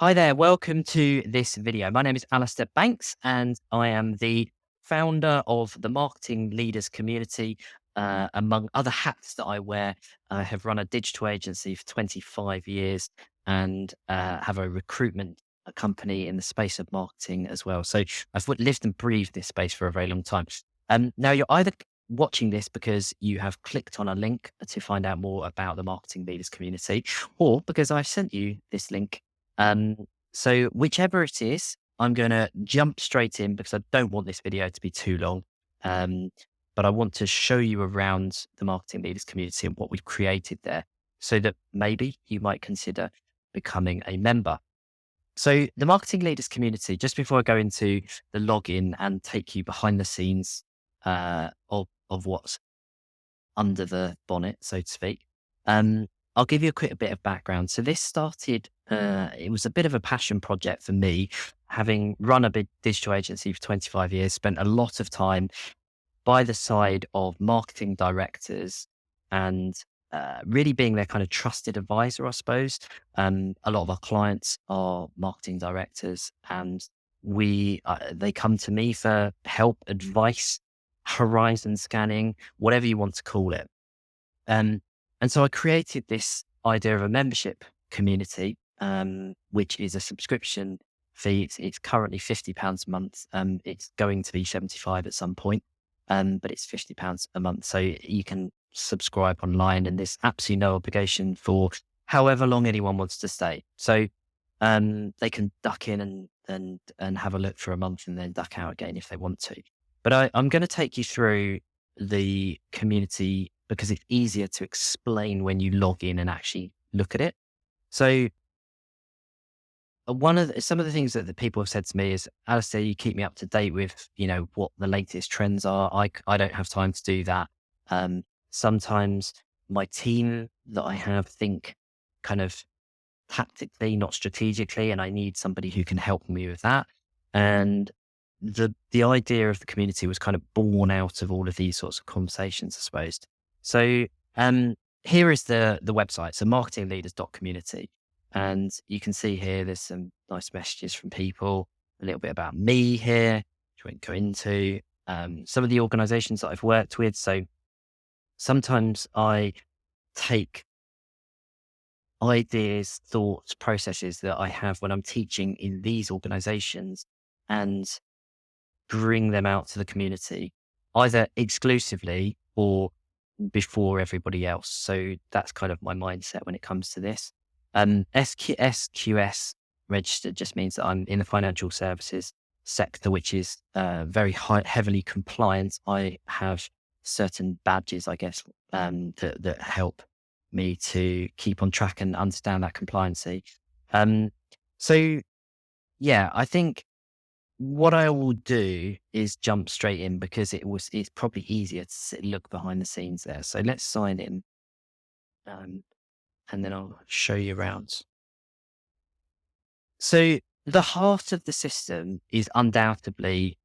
Hi there, welcome to this video. My name is Alistair Banks and I am the founder of the Marketing Leaders Community. Among other hats that I wear, I have run a digital agency for 25 years and have a recruitment company in the space of marketing as well. So I've lived and breathed this space for a very long time. Now, you're either watching this because you have clicked on a link to find out more about the Marketing Leaders Community, or because I've sent you this link. So whichever it is, I'm going to jump straight in because I don't want this video to be too long. But I want to show you around the Marketing Leaders Community and what we've created there so that maybe you might consider becoming a member. So the Marketing Leaders Community, just before I go into the login and take you behind the scenes of what's under the bonnet, so to speak, I'll give you a quick bit of background. So this started, it was a bit of a passion project for me, having run a big digital agency for 25 years, spent a lot of time by the side of marketing directors and really being their kind of trusted advisor, I suppose. A lot of our clients are marketing directors and they come to me for help, advice, horizon scanning, whatever you want to call it. And so I created this idea of a membership community, which is a subscription fee. It's currently £50 a month. It's going to be 75 at some point, but it's £50 a month. So you can subscribe online and there's absolutely no obligation for however long anyone wants to stay. So they can duck in and have a look for a month and then duck out again if they want to. But I'm going to take you through the community because it's easier to explain when you log in and actually look at it. So some of the things that the people have said to me is, Alistair, you keep me up to date with, what the latest trends are. I don't have time to do that. Sometimes my team that I have think kind of tactically, not strategically, and I need somebody who can help me with that. And the idea of the community was kind of born out of all of these sorts of conversations, I suppose. So here is the website, so marketingleaders.community. And you can see here, there's some nice messages from people, a little bit about me here, which I won't go into, some of the organizations that I've worked with. So sometimes I take ideas, thoughts, processes that I have when I'm teaching in these organizations and bring them out to the community, either exclusively or before everybody else. So that's kind of my mindset when it comes to this. SQS registered just means that I'm in the financial services sector, which is very heavily compliant. I have certain badges, I guess, that help me to keep on track and understand that compliancy. So yeah, I think what I will do is jump straight in because it's probably easier to look behind the scenes there. So let's sign in, and then I'll show you around. So the heart of the system is undoubtedly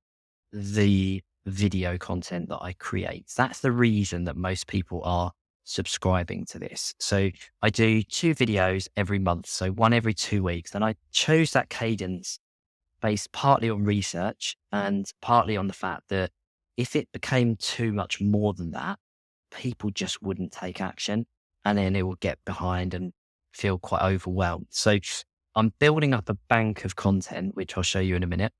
the video content that I create. That's the reason that most people are subscribing to this. So I do 2 videos every month, so one every 2 weeks. And I chose that cadence based partly on research and partly on the fact that if it became too much more than that, people just wouldn't take action and then it will get behind and feel quite overwhelmed. So I'm building up a bank of content, which I'll show you in a minute,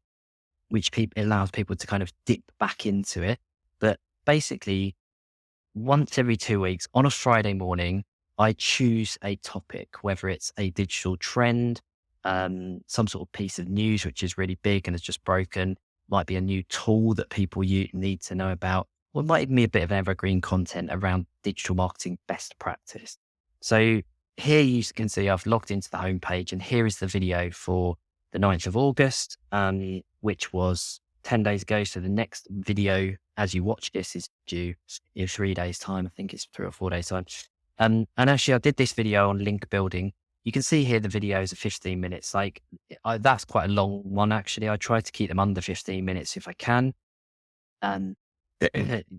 which allows people to kind of dip back into it. But basically, once every 2 weeks on a Friday morning, I choose a topic, whether it's a digital trend, some sort of piece of news which is really big and has just broken, might be a new tool that people need to know about, or it might even be a bit of evergreen content around digital marketing best practice. So here you can see I've logged into the homepage and here is the video for the 9th of August, which was 10 days ago. So the next video as you watch this is due in 3 days time. I think it's 3 or 4 days time. And actually I did this video on link building. You can see here the videos are 15 minutes. That's quite a long one, actually. I try to keep them under 15 minutes if I can.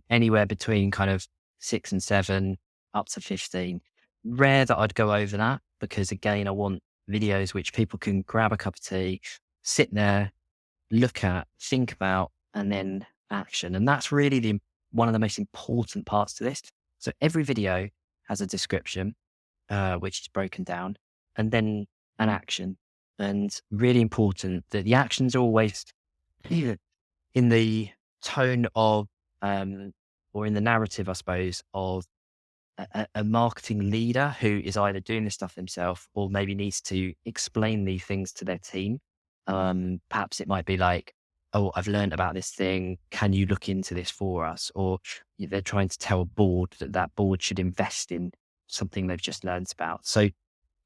Anywhere between kind of 6 and 7 up to 15. Rare that I'd go over that because again, I want videos which people can grab a cup of tea, sit there, look at, think about, and then action. And that's really one of the most important parts to this. So every video has a description, which is broken down, and then an action. And really important that the actions are always in the tone of, or in the narrative, I suppose, of a marketing leader who is either doing this stuff themselves or maybe needs to explain these things to their team. Perhaps it might be like, oh, I've learned about this thing. Can you look into this for us? Or they're trying to tell a board that that board should invest in something they've just learned about. So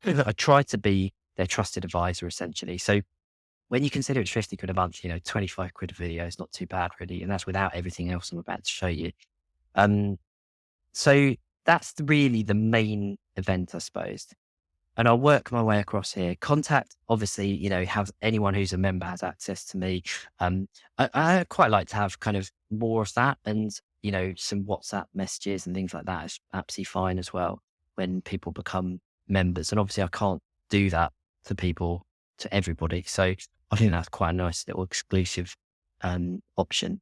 I try to be their trusted advisor essentially. So when you consider it's 50 quid a month, 25 quid a video is not too bad really. And that's without everything else I'm about to show you. Um, so that's really the main event, I suppose. And I'll work my way across here. Contact, obviously, have anyone who's a member has access to me. I quite like to have kind of more of that, and some WhatsApp messages and things like that is absolutely fine as well when people become members. And obviously, I can't do that to everybody. So I think that's quite a nice little exclusive option.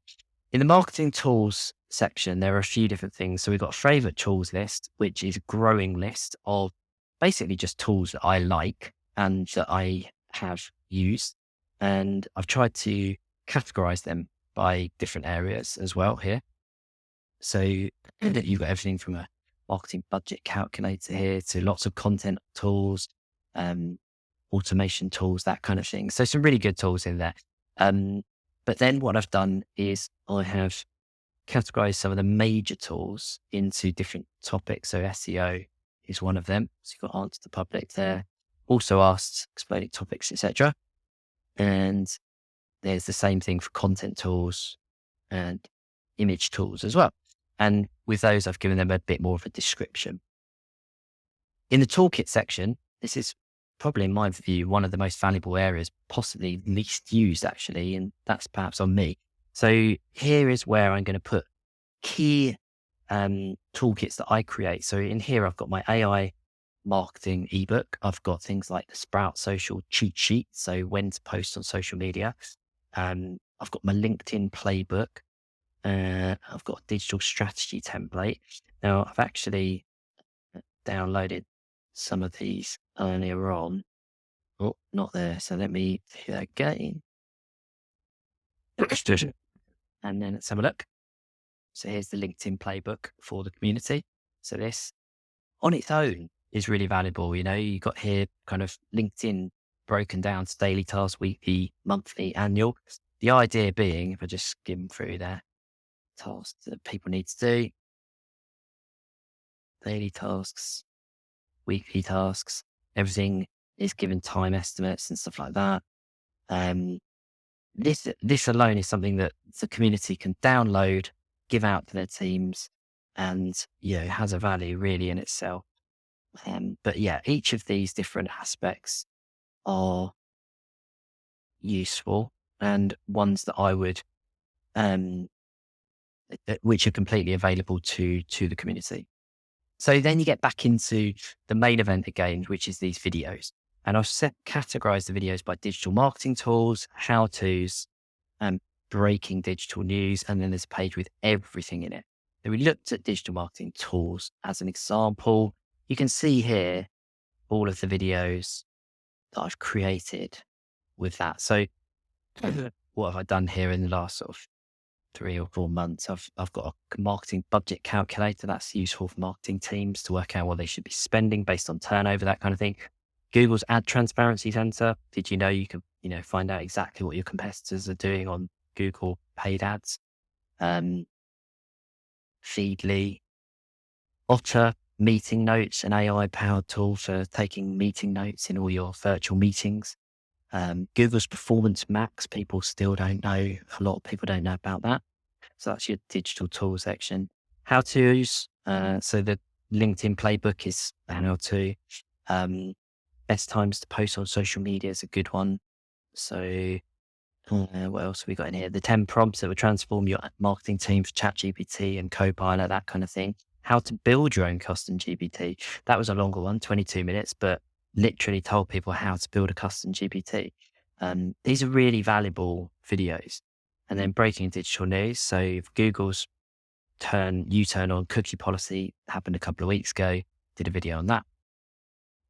In the marketing tools section, there are a few different things. So we've got a favorite tools list, which is a growing list of basically just tools that I like and that I have used. And I've tried to categorize them by different areas as well here. So you've got everything from a marketing budget calculator here to lots of content tools, automation tools, that kind of thing. So some really good tools in there. But then what I've done is I have categorized some of the major tools into different topics. So SEO is one of them. So you've got answer to public there. Also asked, explaining topics, etc. And there's the same thing for content tools and image tools as well. And with those, I've given them a bit more of a description. In the toolkit section, this is probably, in my view, one of the most valuable areas, possibly least used actually, and that's perhaps on me. So here is where I'm going to put key toolkits that I create. So in here, I've got my AI marketing ebook. I've got things like the Sprout Social cheat sheet, so when to post on social media. I've got my LinkedIn playbook. I've got a digital strategy template. Now, I've actually downloaded some of these earlier on. Oh, not there. So let me do that again. And then let's have a look. So here's the LinkedIn playbook for the community. So this on its own is really valuable. You got here kind of LinkedIn broken down to daily tasks, weekly, monthly, annual. The idea being, if I just skim through there, tasks that people need to do, daily tasks, weekly tasks, everything is given time estimates and stuff like that. This alone is something that the community can download, give out to their teams, and has a value really in itself. But yeah, each of these different aspects are useful and ones that I would, which are completely available to the community. So then you get back into the main event again, which is these videos. And I've categorized the videos by digital marketing tools, how-tos, breaking digital news. And then there's a page with everything in it. So we looked at digital marketing tools as an example. You can see here all of the videos that I've created with that. So what have I done here in the last sort of 3 or 4 months? I've got a marketing budget calculator that's useful for marketing teams to work out what they should be spending based on turnover, that kind of thing. Google's Ad Transparency Center. Did you know you can, find out exactly what your competitors are doing on Google paid ads? Feedly, Otter Meeting Notes, an AI-powered tool for taking meeting notes in all your virtual meetings. Google's Performance Max, people still don't know. A lot of people don't know about that. So that's your digital tool section. How-tos. So the LinkedIn playbook is an how-to. Best times to post on social media is a good one. So what else have we got in here? The 10 prompts that will transform your marketing team for ChatGPT and Copilot, that kind of thing. How to build your own custom GPT. That was a longer one, 22 minutes, but literally told people how to build a custom GPT. These are really valuable videos. And then breaking digital news. So if Google's U-turn on cookie policy happened a couple of weeks ago, did a video on that.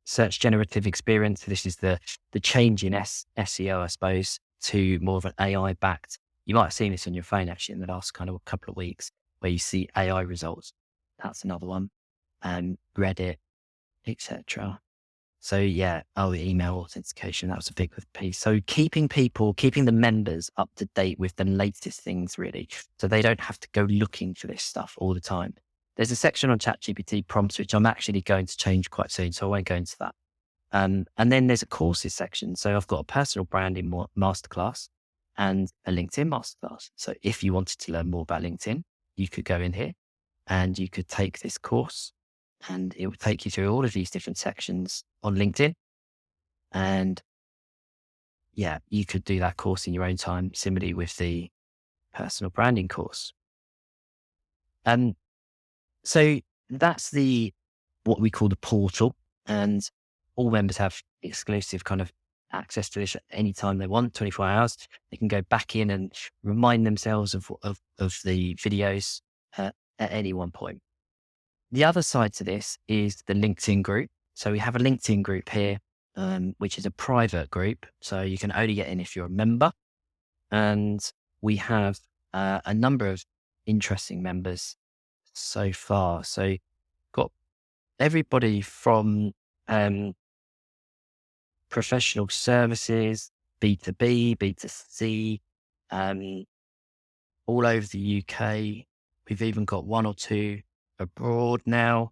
Search generative experience. This is the change in SEO, I suppose, to more of an AI backed. You might have seen this on your phone actually in the last kind of a couple of weeks where you see AI results. That's another one. Reddit, etc. So yeah, email authentication. That was a big piece. So keeping the members up to date with the latest things really. So they don't have to go looking for this stuff all the time. There's a section on ChatGPT prompts, which I'm actually going to change quite soon. So I won't go into that. And then there's a courses section. So I've got a personal branding masterclass and a LinkedIn masterclass. So if you wanted to learn more about LinkedIn, you could go in here and you could take this course and it will take you through all of these different sections on LinkedIn. And yeah, you could do that course in your own time, similarly with the personal branding course. So that's what we call the portal, and all members have exclusive kind of access to this at any time they want, 24 hours. They can go back in and remind themselves of the videos at any one point. The other side to this is the LinkedIn group. So we have a LinkedIn group here, which is a private group. So you can only get in if you're a member. And we have a number of interesting members so far. So got everybody from professional services, B2B, B2C, all over the UK. We've even got one or two abroad now.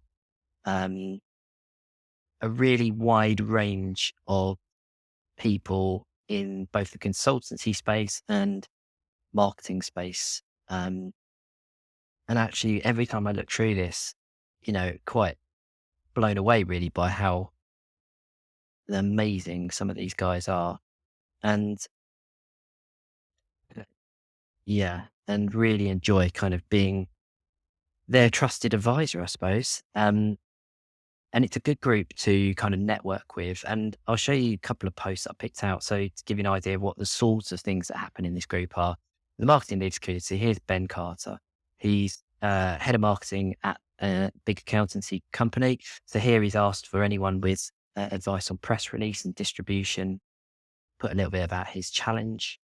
A really wide range of people in both the consultancy space and marketing space. And actually, every time I look through this, quite blown away really by how amazing some of these guys are. And yeah, and really enjoy kind of being their trusted advisor, I suppose. And it's a good group to kind of network with. And I'll show you a couple of posts I picked out. So to give you an idea of what the sorts of things that happen in this group are. The marketing leaders community, here's Ben Carter. He's head of marketing at a big accountancy company. So here he's asked for anyone with advice on press release and distribution, put a little bit about his challenge.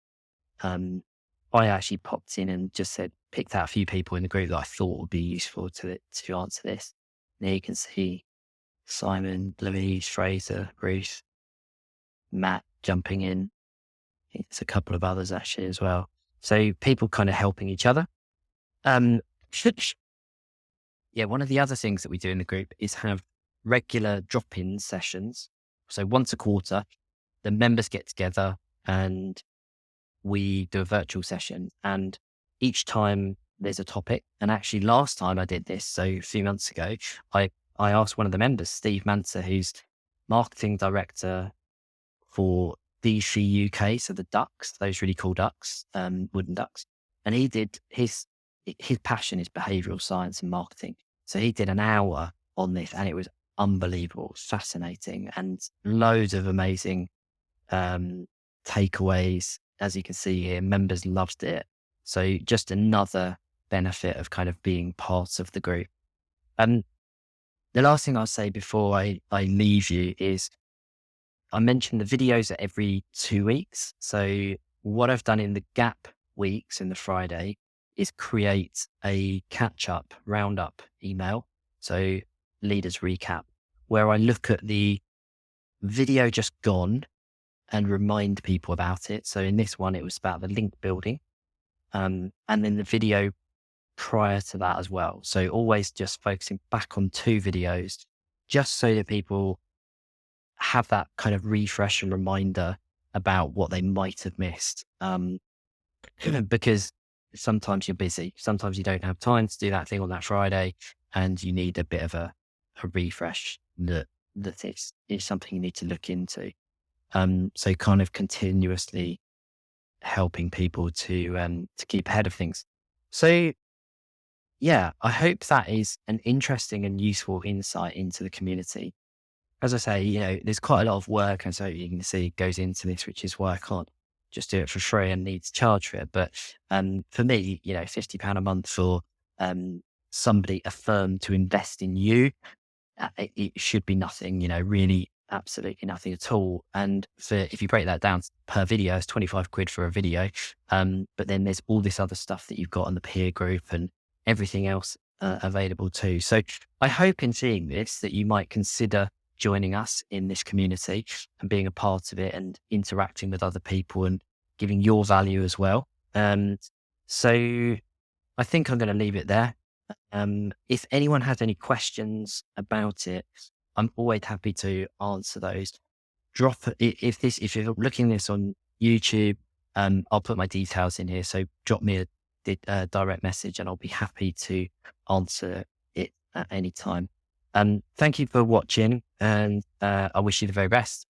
I actually popped in and just picked out a few people in the group that I thought would be useful to answer this. There you can see Simon, Louise, Fraser, Ruth, Matt jumping in. It's a couple of others actually as well. So people kind of helping each other. Yeah, one of the other things that we do in the group is have regular drop-in sessions. So once a quarter, the members get together and we do a virtual session. And each time there's a topic. And actually last time I did this, so a few months ago, I asked one of the members, Steve Manser, who's marketing director for DC UK, so the ducks, those really cool ducks, wooden ducks. And he did his passion is behavioral science and marketing. So he did an hour on this and it was unbelievable, fascinating, and loads of amazing takeaways. As you can see here, members loved it. So just another benefit of kind of being part of the group. The last thing I'll say before I leave you is I mentioned the videos are every 2 weeks. So what I've done in the gap weeks in the Friday is create a catch-up roundup email. So leaders recap, where I look at the video just gone and remind people about it. So in this one, it was about the link building. And then the video prior to that as well. So always just focusing back on 2 videos, just so that people have that kind of refresh and reminder about what they might have missed. Because sometimes you're busy, sometimes you don't have time to do that thing on that Friday, and you need a bit of a refresh that is something you need to look into. So kind of continuously helping people to keep ahead of things. So yeah, I hope that is an interesting and useful insight into the community. as I say, there's quite a lot of work, and so you can see goes into this, which is why I can't just do it for free and need to charge for it. But for me, £50 a month for somebody, a firm to invest in you, it should be nothing, really absolutely nothing at all. And if you break that down per video, it's 25 quid for a video. But then there's all this other stuff that you've got on the peer group and everything else available too. So I hope in seeing this that you might consider joining us in this community and being a part of it and interacting with other people and giving your value as well. So I think I'm going to leave it there. If anyone has any questions about it, I'm always happy to answer those. If you're looking this on YouTube, I'll put my details in here. So drop me a direct message, and I'll be happy to answer it at any time. Thank you for watching, and I wish you the very best.